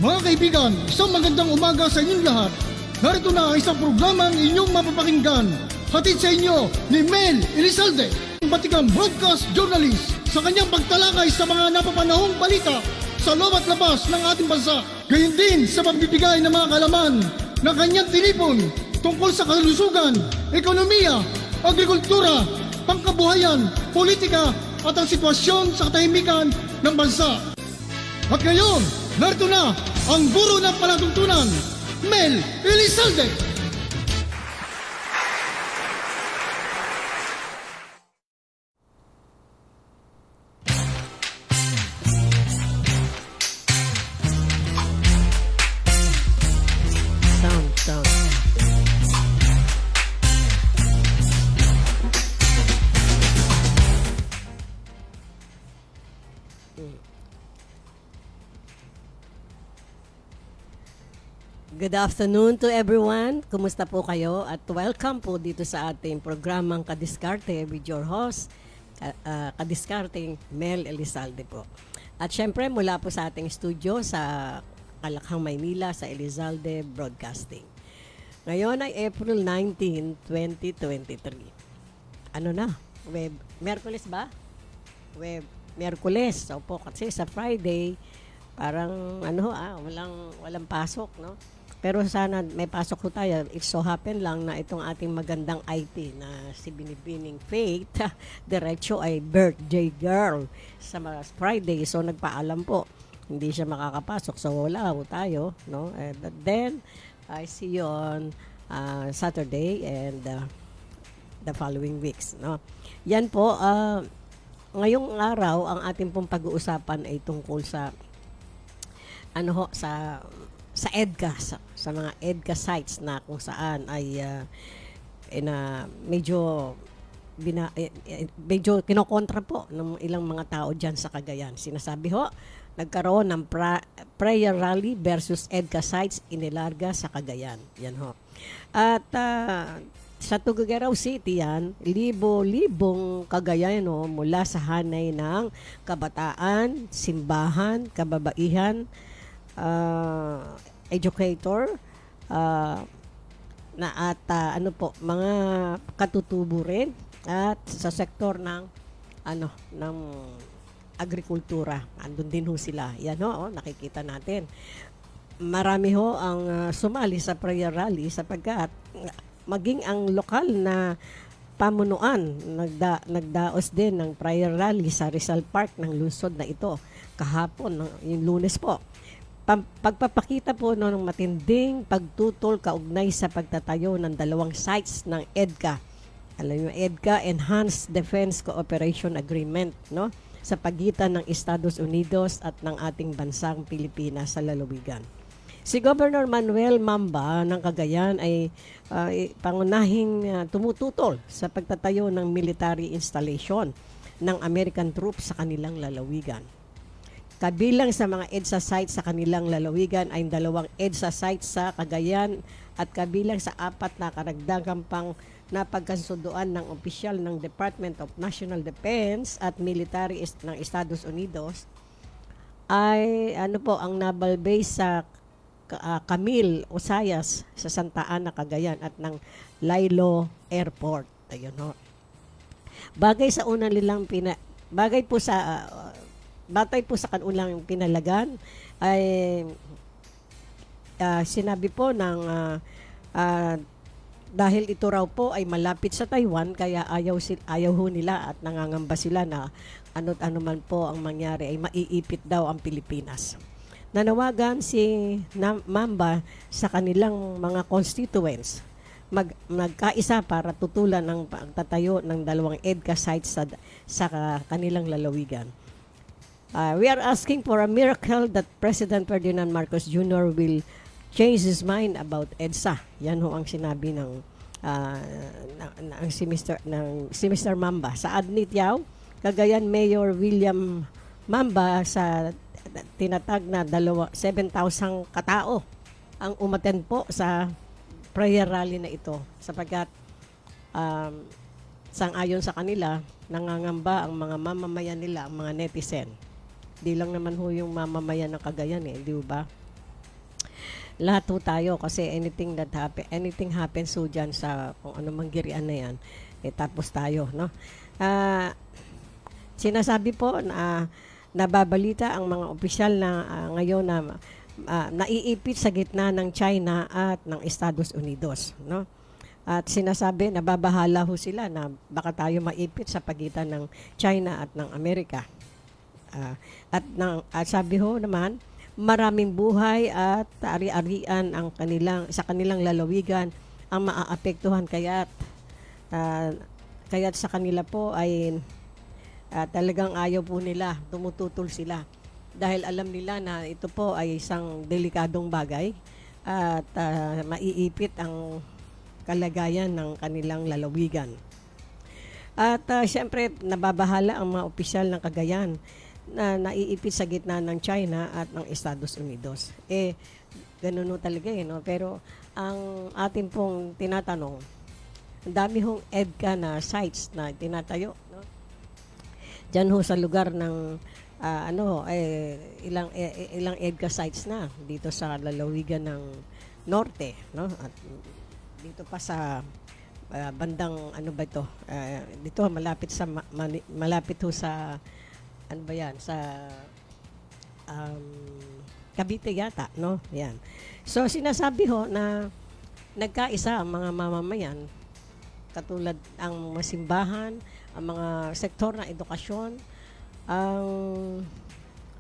Mga kaibigan, isang magandang umaga sa inyong lahat. Narito na ang isang programang inyong mapapakinggan. Hatid sa inyo ni Mel Elizalde, batikang broadcast journalist, sa kanyang pagtalakay sa mga napapanahong balita sa loob at labas ng ating bansa. Gayon din sa pagbibigay ng mga kalaman ng kanyang tinipon tungkol sa kalusugan, ekonomiya, agrikultura, pangkabuhayan, politika at ang sitwasyon sa katahimikan ng bansa. At ngayon, narito na ang guro ng palatuntunan, Mel Elizalde. Sound. Good afternoon to everyone. Kumusta po kayo? At welcome po dito sa ating programang Kadiskarte with your host, Kadiskarteng Mel Elizalde po. At syempre mula po sa ating studio sa Kalakhang, Maynila sa Elizalde Broadcasting. Ngayon ay April 19, 2023. Ano na? Merkules ba? Merkules. So po kasi sa Friday parang walang pasok, no? Pero sana may pasok ko tayo. It so happen lang na itong ating magandang IT na si Binibining Faith, diretso ay birthday girl sa Friday. So nagpaalam po. Hindi siya makakapasok. So wala po tayo, no? And then I see you on Saturday and the following weeks, no? Yan po, ngayong araw ang ating pong pag-uusapan ay tungkol sa sa EDCA, sa mga EDCA sites na kung saan ay medyo kinokontra po ng ilang mga tao dyan sa Cagayan. Sinasabi ho, nagkaroon ng prayer rally versus EDCA sites inilarga sa Cagayan. Yan ho. At sa Tuguegarao City yan, libo-libong Cagayano mula sa hanay ng kabataan, simbahan, kababaihan, educator, mga katutubo rin at sa sektor ng agrikultura. Andun din ho sila. Yan ho, nakikita natin. Marami ho ang sumali sa prayer rally sapagkat maging ang lokal na pamunuan nagdaos din ng prayer rally sa Rizal Park ng lungsod na ito kahapon, yung Lunes po. Pagpapakita po ng matinding pagtutol kaugnay sa pagtatayo ng dalawang sites ng EDCA. Alam niyo, EDCA, Enhanced Defense Cooperation Agreement, no? Sa pagitan ng Estados Unidos at ng ating bansang Pilipinas sa lalawigan. Si Governor Manuel Mamba ng Cagayan ay pangunahing tumututol sa pagtatayo ng military installation ng American troops sa kanilang lalawigan. Kabilang sa mga EDSA sites sa kanilang lalawigan ay dalawang EDSA sites sa Cagayan at kabilang sa 4 na karagdagang pang napagkasunduan ng opisyal ng Department of National Defense at Military ng Estados Unidos ay ang naval base sa Camille Osayas sa Santa Ana, Cagayan at ng Lilo Airport. Ayun ho. Batay po sa kanulang pinalagan ay sinabi po ng dahil ito raw po ay malapit sa Taiwan kaya ayaw ho nila at nangangamba sila na ano man po ang mangyari ay maiipit daw ang Pilipinas. Nanawagan si Mamba sa kanilang mga constituents magkaisa para tutulan ng pagtatayo ng dalawang EDCA sites sa kanilang lalawigan. We are asking for a miracle that President Ferdinand Marcos Jr. will change his mind about EDSA. Yan ho ang sinabi ng si Mr. Mamba. Sa Adnitiao, Cagayan Mayor William Mamba sa tinatag na 7,000 katao ang umattend po sa prayer rally na ito sapagkat sang-ayon sa kanila nangangamba ang mga mamamayan nila, ang mga netizen. Di lang naman ho yung mamamayan ng Cagayan di ba? lahat ho tayo kasi anything happens ho dyan sa kung ano manggirian na yan, tapos tayo, no? Ah, Sinasabi po na nababalita ang mga opisyal na ngayon na naiipit sa gitna ng China at ng Estados Unidos, no? At sinasabi, nababahala ho sila na baka tayo maipit sa pagitan ng China at ng Amerika. At sabi ho naman, maraming buhay at ari-arian sa kanilang lalawigan ang maaapektuhan kaya't sa kanila po ay talagang ayaw po nila, tumututol sila dahil alam nila na ito po ay isang delikadong bagay at maiipit ang kalagayan ng kanilang lalawigan. At syempre, nababahala ang mga opisyal ng Cagayan na naiipit sa gitna ng China at ng Estados Unidos. Ganun ho talaga no? Pero ang ating pong tinatanong, ang dami hong EDCA na sites na tinatayo, no? Diyan ho sa lugar ng ilang EDCA sites na dito sa lalawigan ng Norte, no? At dito pa sa bandang ano ba ito? Dito malapit ho sa ano ba yan? Sa Cavite yata, no? Yan. So sinasabi ho na nagkaisa ang mga mamamayan katulad ang mga simbahan, ang mga sektor ng edukasyon, ang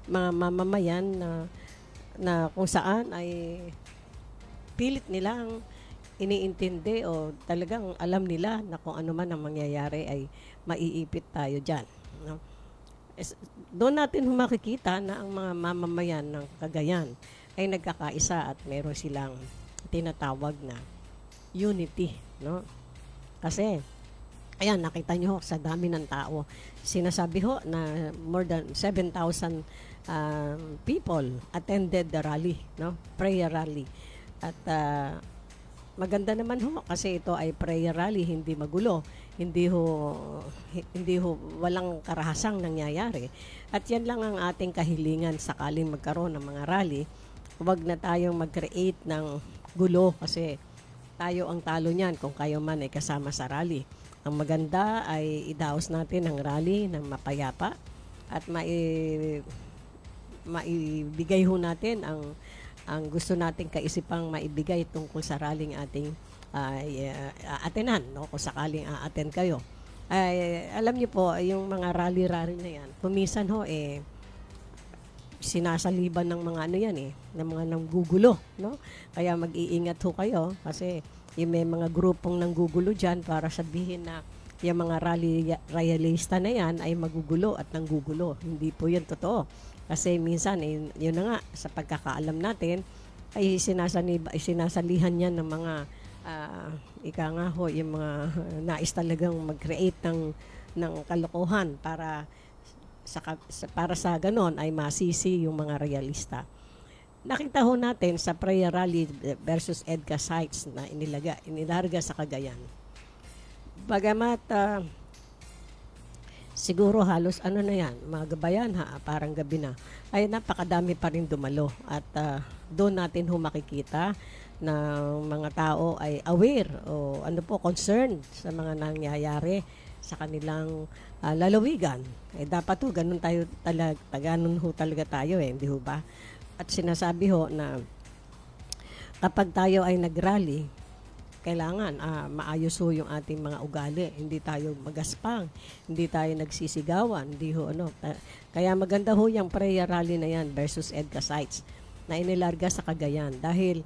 mga mamamayan na kung saan ay pilit nilang iniintindi o talagang alam nila na kung ano man ang mangyayari ay maiipit tayo dyan, no? Doon natin makikita na ang mga mamamayan ng Cagayan ay nagkakaisa at meron silang tinatawag na unity, no? Kasi ayan, nakita nyo sa dami ng tao. Sinasabi ho na more than 7,000 people attended the rally, no? Prayer rally. At maganda naman ho kasi ito ay prayer rally, hindi magulo. Hindi ho walang karahasang nangyayari. At yan lang ang ating kahilingan sakaling magkaroon ng mga rally. Huwag na tayong mag-create ng gulo kasi tayo ang talo niyan kung kayo man ay kasama sa rally. Ang maganda ay idaos natin ang rally ng mapayapa at maibigay ho natin ang gusto nating kaisipang maibigay tungkol sa rallying ating atenan, no? Kung sakaling a-attend kayo. Alam niyo po, yung mga rally na yan, kumisan ho sinasaliban ng mga ano yan ng mga nanggugulo, no? Kaya mag-iingat ho kayo kasi yung may mga grupong nanggugulo dyan para sabihin na yung mga rallyista na yan ay magugulo at nanggugulo. Hindi po yun totoo. Kasi minsan, yun na nga, sa pagkakaalam natin, ay sinasalihan yan ng mga, ika nga ho, yung mga nais talagang mag-create ng kalokohan para sa ganon ay masisi yung mga realista. Nakita ho natin sa prayer rally versus EDCA sites na inilarga sa Cagayan. Bagamat siguro halos ano na yan, mga gabayan parang gabi na, ay napakadami pa rin dumalo. At doon natin ho makikita na mga tao ay aware o concerned sa mga nangyayari sa kanilang lalawigan. Dapat ho, ganun talaga tayo hindi ho ba? At sinasabi ho na kapag tayo ay nag-rally, kailangan maayos ho yung ating mga ugali. Hindi tayo magaspang, hindi tayo nagsisigawan, hindi ho kaya maganda ho yung prayer rally na yan versus EDCA sites na inilarga sa Cagayan. Dahil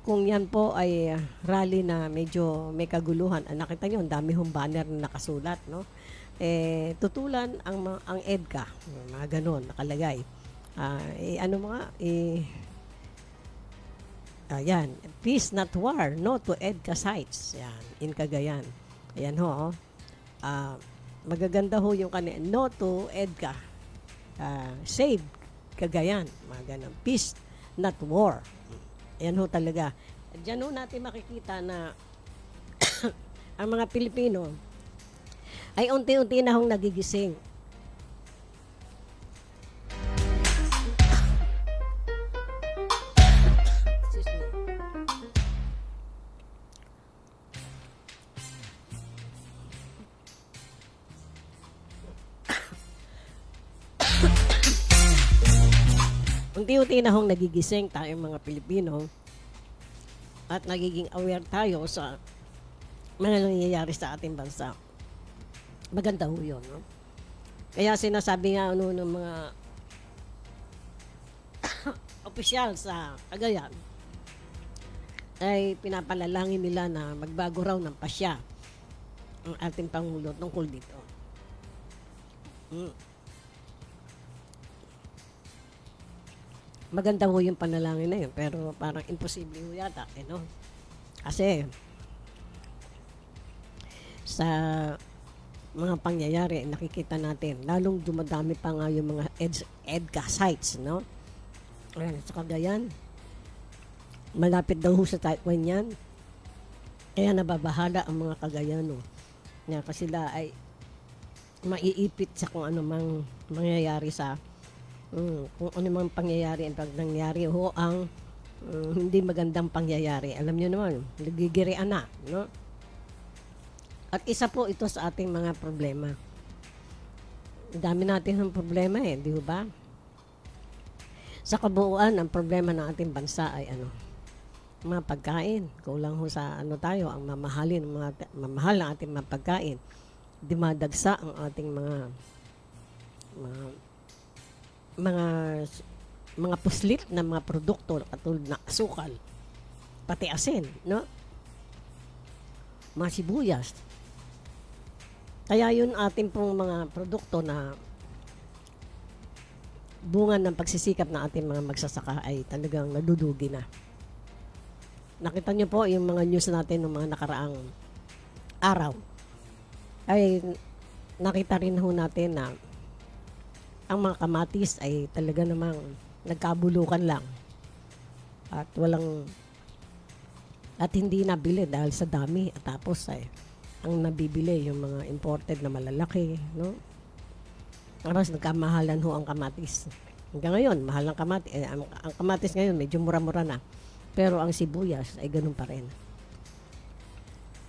kung yan po ay rally na medyo may kaguluhan, nakita nyo, ang dami hong banner na nakasulat, no? Tutulan ang EDCA, mga ganon, nakalagay. Ayan, peace not war, no to EDCA sites. Yan, in Cagayan. Ayan ho, magaganda ho yung no to EDCA. Save Cagayan, mga ganon. Peace not war. Ayan ho talaga. Diyan ho natin makikita na ang mga Pilipino ay unti-unti na hong nagigising. Excuse me. unti-unti na hong nagigising tayong mga Pilipino at nagiging aware tayo sa mga nangyayari sa ating bansa. Maganda ho yun, no? Kaya sinasabi nga ano ng mga opisyal sa Cagayan ay pinapalalangin nila na magbago raw ng pasya ang ating Pangulo tungkol dito. Maganda ho yung panalangin na yun, pero parang imposible ho yata, no? Kasi sa mga pangyayari nakikita natin, lalong dumadami pa nga yung mga EDCA sites, no? Ayan, sa Cagayan, malapit daw ho sa Taiwan yan. Kaya nababahala ang mga Cagayano na kasi sila ay maiipit sa kung ano mang mangyayari sa kung ano mang pangyayari. Pag nangyari ho ang hindi magandang pangyayari, alam nyo naman, nagigirian na, no? At isa po ito sa ating mga problema. Dami natin ng problema di ba? Sa kabuuan, ang problema ng ating bansa ay mga pagkain. Kulang ho sa tayo, ang mamahal ng ating mga pagkain. Dumadagsa ang ating mga puslit na mga produkto katulad na asukal, pati asin, no? Mga sibuyas. Kaya yun ating pong mga produkto na bunga ng pagsisikap ng ating mga magsasaka ay talagang nadudugi na. Nakita niyo po yung mga news natin ng mga nakaraang araw. Ay nakita rin ho natin na ang mga kamatis ay talaga namang nagkabulukan lang. At hindi nabili dahil sa dami. At tapos ang nabibili yung mga imported na malalaki, no? Tapos nagkamahalan ho ang kamatis. Hanggang ngayon, mahal ang kamatis. Ang kamatis ngayon, medyo mura-mura na. Pero ang sibuyas ay ganun pa rin.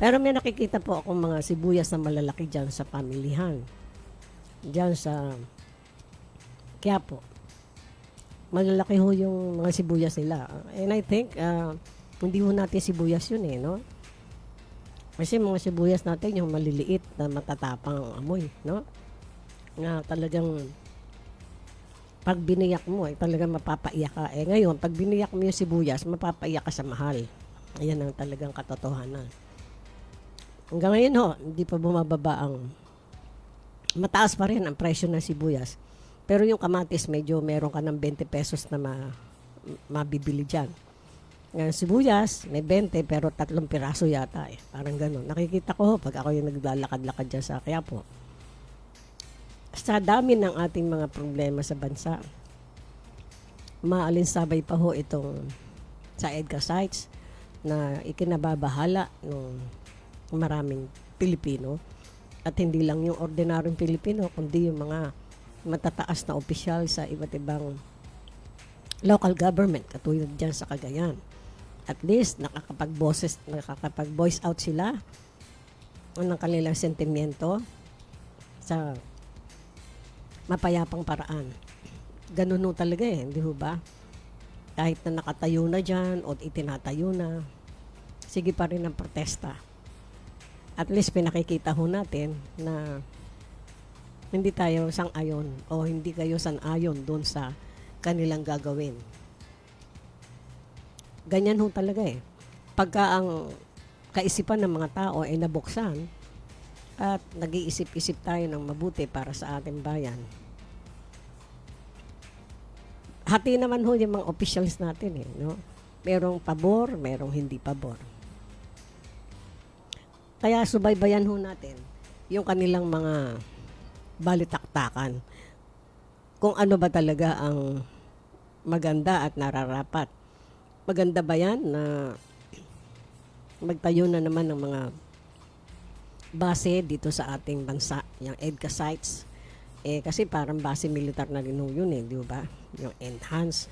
Pero may nakikita po akong mga sibuyas na malalaki dyan sa pamilihan. Dyan sa Quiapo. Malalaki ho yung mga sibuyas nila. And I think, hindi ho natin sibuyas yun no? Kasi mga sibuyas natin yung maliliit na matatapang ang amoy, no? Na talagang pag biniyak mo talagang mapapaiyak ka. Ngayon, pag biniyak mo yung sibuyas, mapapaiyak ka sa mahal. Ayan ang talagang katotohanan. Hanggang ngayon hindi pa bumababa mataas pa rin ang presyo ng sibuyas. Pero yung kamatis, medyo meron ka ng 20 pesos na mabibili dyan. Ngayon, sibuyas, may 20 pero 3 piraso yata Parang gano'n. Nakikita ko pag ako yung naglalakad-lakad dyan sa Quiapo. Sa dami ng ating mga problema sa bansa, maalinsabay pa ho itong sa EDCA sites na ikinababahala ng maraming Pilipino at hindi lang yung ordinaryong Pilipino kundi yung mga matataas na opisyal sa iba't ibang local government katulad dyan sa Cagayan. At least nakakapag-voice out sila ng kanilang sentimiento sa mapayapang paraan. Ganun ho talaga hindi ho ba? Kahit na nakatayo na dyan o itinatayo na, sige pa rin ang protesta. At least pinakikita ho natin na hindi tayo sang-ayon o hindi kayo sang-ayon doon sa kanilang gagawin. Ganyan ho talaga Pagka ang kaisipan ng mga tao ay nabuksan at nag-iisip-isip tayo ng mabuti para sa ating bayan, hati naman ho yung mga officials natin no? Merong pabor, merong hindi pabor. Kaya subaybayan ho natin yung kanilang mga balitaktakan. Kung ano ba talaga ang maganda at nararapat. Maganda ba yan na magtayo na naman ng mga base dito sa ating bansa, yung EDCA sites? Kasi parang base militar na rin yun di ba? Yung Enhanced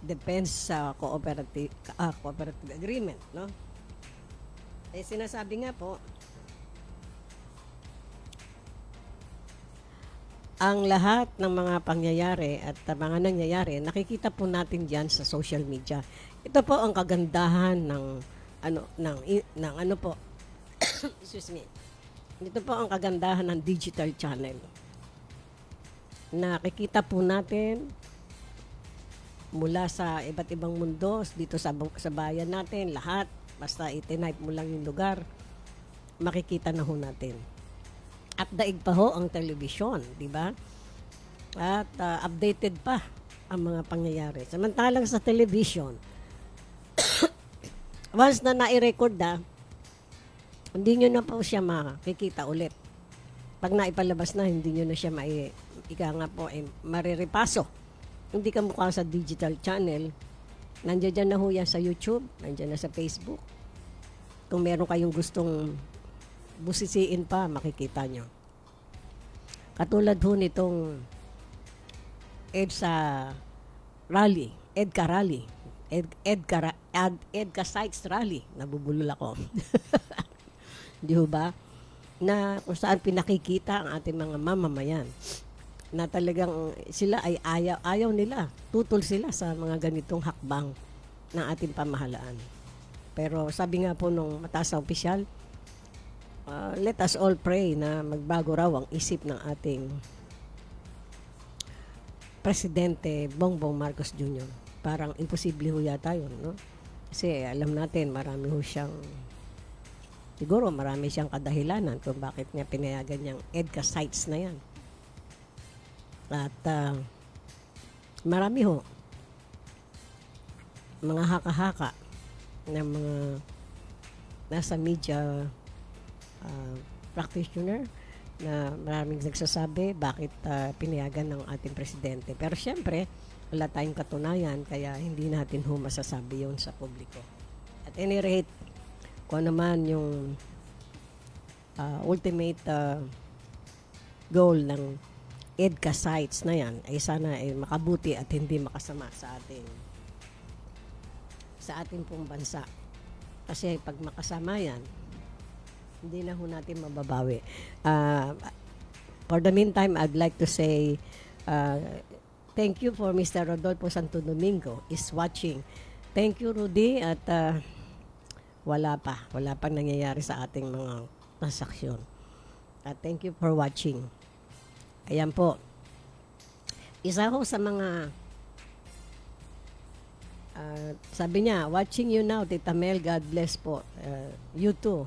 Defense Cooperative Agreement, no? Sinasabi nga po, ang lahat ng mga pangyayari at mga nangyayari, nakikita po natin diyan sa social media. Ito po ang kagandahan ng ng ano po. Excuse me. Ito po ang kagandahan ng digital channel. Nakikita po natin mula sa iba't ibang mundo dito sa bayan natin, lahat basta itinype mo lang yung lugar, makikita na ho natin. At daig pa ho ang television, di ba? At updated pa ang mga pangyayari. Samantalang sa television, once na nai-record na, hindi nyo na po siya makikita ulit. Pag naipalabas na, hindi nyo na siya mariripaso. Hindi ka mukha sa digital channel. Nandiyan dyan na ho yan sa YouTube, nandiyan na sa Facebook. Kung meron kayong gustong busisiin pa, makikita nyo. Katulad ho nitong EDSA Rally, EDCA Sites Rally. Nabubulol ako. Di ho ba? Na kung saan pinakikita ang ating mga mamamayan na talagang sila ay ayaw nila. Tutol sila sa mga ganitong hakbang ng ating pamahalaan. Pero sabi nga po nung mataas na opisyal, let us all pray na magbago raw ang isip ng ating Presidente Bongbong Marcos Jr. Parang imposible ho yata yun, no? Kasi alam natin, siguro marami siyang kadahilanan kung bakit niya pinayagan niyang EDCA sites na yan. At marami ho, mga haka-haka ng mga nasa media practitioner na maraming nagsasabi bakit pinayagan ng ating presidente. Pero syempre, wala tayong katunayan kaya hindi natin ho masasabi yun sa publiko. At any rate, kung naman yung ultimate goal ng EDCA sites na yan ay sana ay makabuti at hindi makasama sa ating pong bansa. Kasi pag makasama yan, hindi na ho natin mababawi. For the meantime, I'd like to say thank you for Mr. Rodolfo Santo Domingo is watching. Thank you, Rudy, at wala pang nangyayari sa ating mga transaksyon. Thank you for watching. Ayan po. Isa ho sa mga sabi niya, watching you now, Tita Mel, God bless po. You too.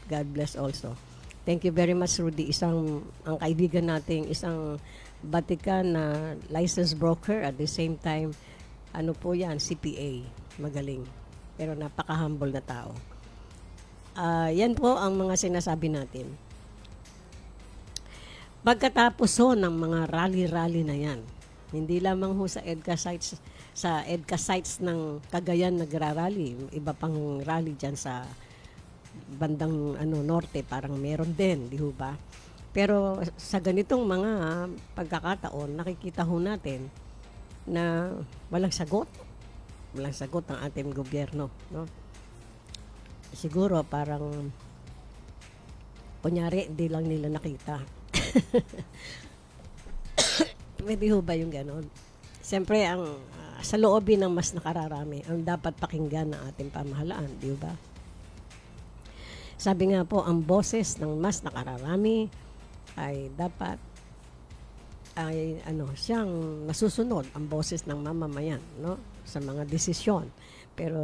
God bless also. Thank you very much, Rudy. Ang kaibigan nating isang Vatican na licensed broker at the same time, ano po yan, CPA. Magaling. Pero napaka-humble na tao. Yan po ang mga sinasabi natin. Pagkatapos ho ng mga rally-rally na yan, hindi lamang ho sa EDCA sites ng Cagayan nagrarally, iba pang rally dyan sa bandang norte, parang meron din, di ho ba? Pero sa ganitong mga pagkakataon, nakikita ho natin na walang sagot ang ating gobyerno, no? Siguro parang kunyari hindi lang nila nakita. Maybe ho ba yung ganon? Siyempre sa loobin ng mas nakararami ang dapat pakinggan ng ating pamahalaan, di ba? Sabi nga po, ang boses ng mas nakararami ay dapat siyang nasusunod ang boses ng mamamayan, no? Sa mga desisyon. Pero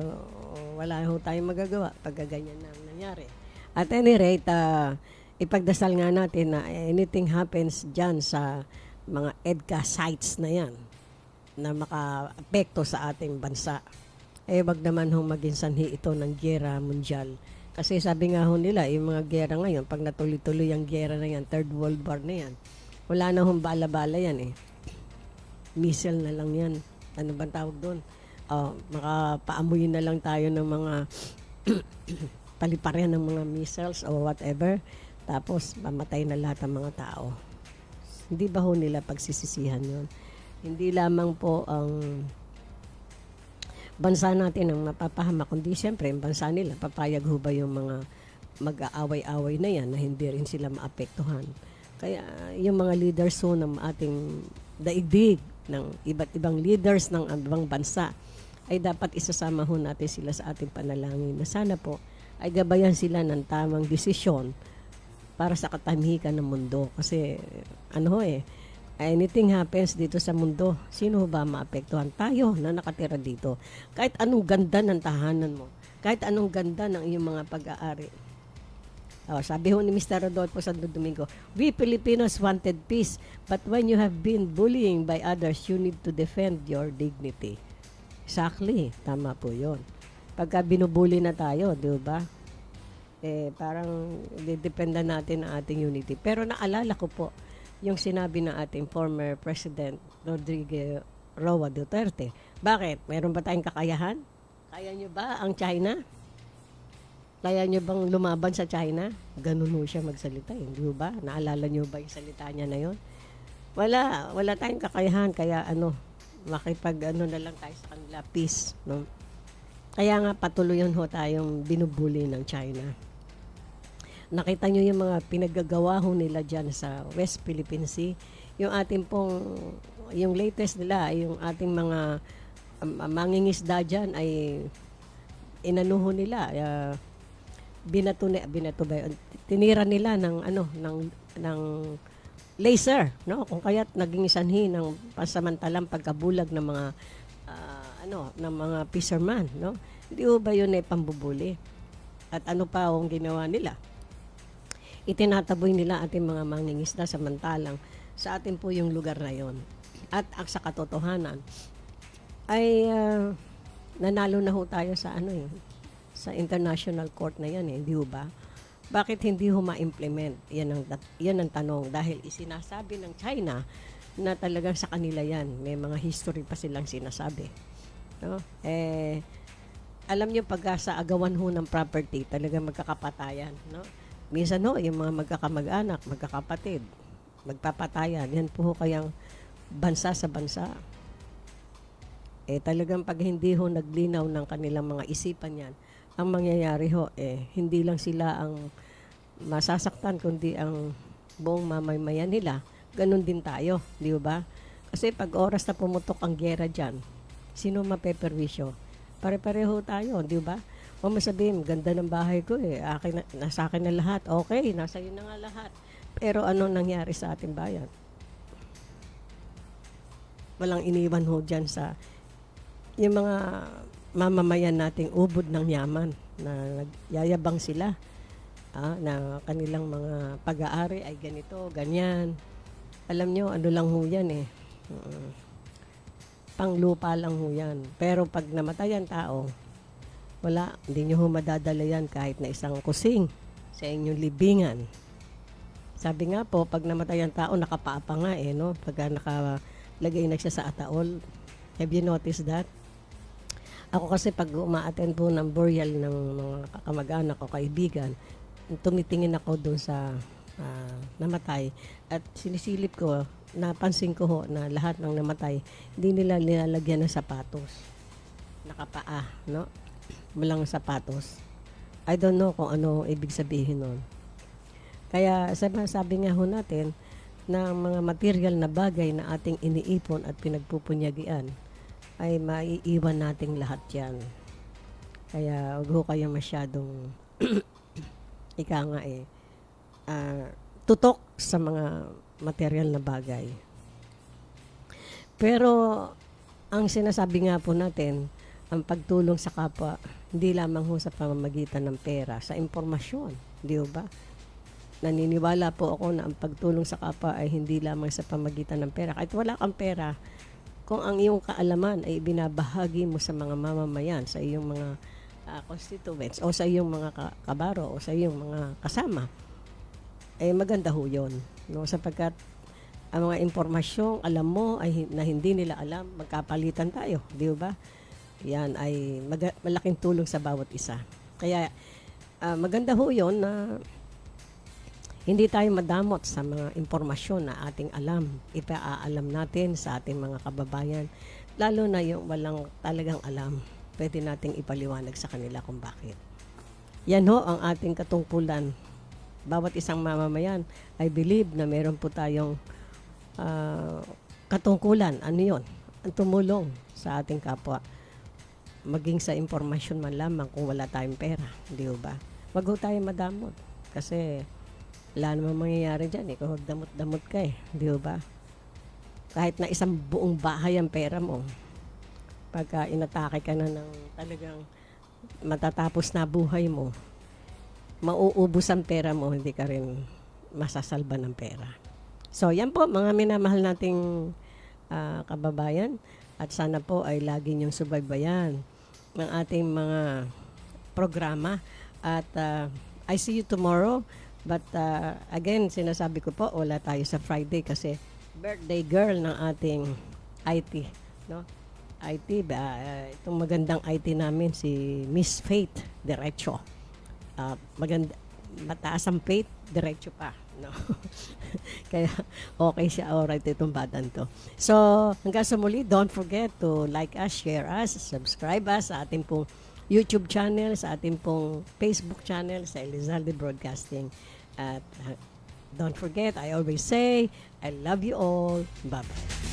wala ho tayong magagawa pag ganyan na nangyari. At any rate, ipagdasal nga natin na anything happens dyan sa mga EDCA sites na yan na maka-apekto sa ating bansa. Wag naman ho maging sanhi ito ng giyera mundial. Kasi sabi nga ho nila, yung mga giyera ngayon, pag natuloy-tuloy ang giyera na yan, Third World War na yan, wala na hong bala-bala yan eh. Missile na lang yan. Ano bang tawag doon? Makapaamuyin na lang tayo ng mga paliparan ng mga missiles o whatever. Tapos, mamatay na lahat ng mga tao. Hindi ba ho nila pagsisisihan yun? Hindi lamang po ang bansa natin ang mapapahama, kundi siyempre, ang bansa nila, papayag ho ba yung mga mag-aaway-aaway na yan na hindi rin sila maapektuhan. Kaya yung mga leaders ho ng ating daigdig, ng iba't ibang leaders ng ibang bansa, ay dapat isasama ho natin sila sa ating panalangin na sana po ay gabayan sila ng tamang desisyon para sa katahimikan ng mundo. Kasi anything happens dito sa mundo, sino ba maapektuhan? Tayo na nakatira dito. Kahit anong ganda ng tahanan mo, kahit anong ganda ng iyong mga pag-aari. Sabi ho ni Mr. Rodolfo Santo Domingo, we Filipinos wanted peace, but when you have been bullying by others, you need to defend your dignity. Exactly, tama po yun. Pagka binubuli na tayo, di ba? Parang didependa natin ang ating unity. Pero naalala ko po yung sinabi ng ating former President Rodrigo Roa Duterte. Bakit? Meron ba tayong kakayahan? Kaya nyo ba ang China? Kaya nyo bang lumaban sa China? Ganun ho siya magsalita, hindi ba? Naalala nyo ba yung salita niya na yun? Wala tayong kakayahan, kaya na lang tayo sa kanila, peace, no? Kaya nga patuloy yun ho tayong binubuli ng China. Nakita nyo yung mga pinaggagawa ho nila dyan sa West Philippine Sea. Yung latest nila, yung ating mga mangingisda dyan ay inanuho nila, binato ba yun? Tinira nila ng laser, no? Kung kaya't naging sanhi ng pasamantalang pagkabulag ng mga ng mga fisherman, no? Hindi ba yun ay pambubuli? At ano pa ang ginawa nila? Itinataboy nila ating mga mangingisda samantalang sa atin po yung lugar na yon. At sa katotohanan ay nanalo na ho tayo sa sa international court na yan, hindi ho ba? Bakit hindi ho ma-implement? Yan ang tanong. Dahil isinasabi ng China na talagang sa kanila yan. May mga history pa silang sinasabi. No? Alam nyo, pag sa agawan ho ng property, talagang magkakapatayan. No? Minsan yung mga magkakamag-anak, magkakapatid, magpapatayan. Yan po ho kayang bansa sa bansa. Talagang pag hindi ho naglinaw ng kanilang mga isipan yan, ang mangyayari ho, hindi lang sila ang masasaktan, kundi ang buong mamamayan nila. Ganon din tayo, di ba? Kasi pag oras na pumutok ang gera dyan, sino mapeperwisyo? Pare-pareho tayo, di ba? O masabihin, ganda ng bahay ko nasa akin na lahat. Okay, nasa iyo na nga lahat. Pero ano nangyari sa ating bayan? Walang iniwan ho dyan sa yung mga mamamayan nating ubod ng yaman na nagyayabang sila na kanilang mga pag-aari ay ganito, ganyan. Alam nyo, ano lang ho yan panglupa lang ho yan. Pero pag namatay ang tao, wala, hindi nyo ho madadala yan kahit na isang kusing sa inyong libingan. Sabi nga po, pag namatay ang tao, nakapaapa nga no? Pagka nakalagay na siya sa ataol. Have you noticed that? Ako kasi pag uma-attend po ng burial ng mga kamag-anak o kaibigan, tumitingin ako doon sa namatay at sinisilip ko, napansin ko ho na lahat ng namatay, hindi nila nilalagyan ng sapatos. Nakapaa, no? Walang sapatos. I don't know kung ano ibig sabihin nun. Kaya sabi nga ho natin na mga material na bagay na ating iniipon at pinagpupunyagian ay maiiwan nating lahat yan. Kaya huwag ho kayo masyadong tutok sa mga material na bagay. Pero ang sinasabi nga po natin, ang pagtulong sa kapwa, hindi lamang ho sa pamamagitan ng pera, sa impormasyon, di ba? Naniniwala po ako na ang pagtulong sa kapwa ay hindi lamang sa pamamagitan ng pera. Kahit wala kang pera, kung ang iyong kaalaman ay binabahagi mo sa mga mamamayan, sa iyong mga constituents, o sa iyong mga kabaro, o sa iyong mga kasama, ay maganda ho yun. No? Sapagkat ang mga impormasyong alam mo ay na hindi nila alam, magkapalitan tayo, di ba? Yan ay malaking tulong sa bawat isa. Kaya maganda ho yun na hindi tayo madamot sa mga impormasyon na ating alam. Ipaalam natin sa ating mga kababayan. Lalo na yung walang talagang alam. Pwede nating ipaliwanag sa kanila kung bakit. Yan ho ang ating katungkulan bawat isang mamamayan, I believe na meron po tayong katungkulan. Ano yun? Ang tumulong sa ating kapwa. Maging sa impormasyon man lamang kung wala tayong pera. Di ba? Wag ho tayo madamot. Kasi wala namang mangyayari dyan. Ikaw damot-damot ka eh. Di ba? Kahit na isang buong bahay ang pera mo, pagka inatake ka na ng talagang matatapos na buhay mo, mauubos ang pera mo, hindi ka rin masasalba ng pera. So, yan po, mga minamahal nating kababayan. At sana po ay lagi niyong subaybayan ng ating mga programa. At I see you tomorrow. But again, sinasabi ko po, wala tayo sa Friday kasi birthday girl ng ating IT. No? IT, itong magandang IT namin, si Miss Faith Derecho. Maganda, mataas ang faith, diretso pa. No? Kaya okay siya, alright itong batang to. So, hanggang sa muli, don't forget to like us, share us, subscribe us sa ating pong YouTube channel, sa ating pong Facebook channel, sa Elizalde Broadcasting. At don't forget, I always say, I love you all. Bye-bye.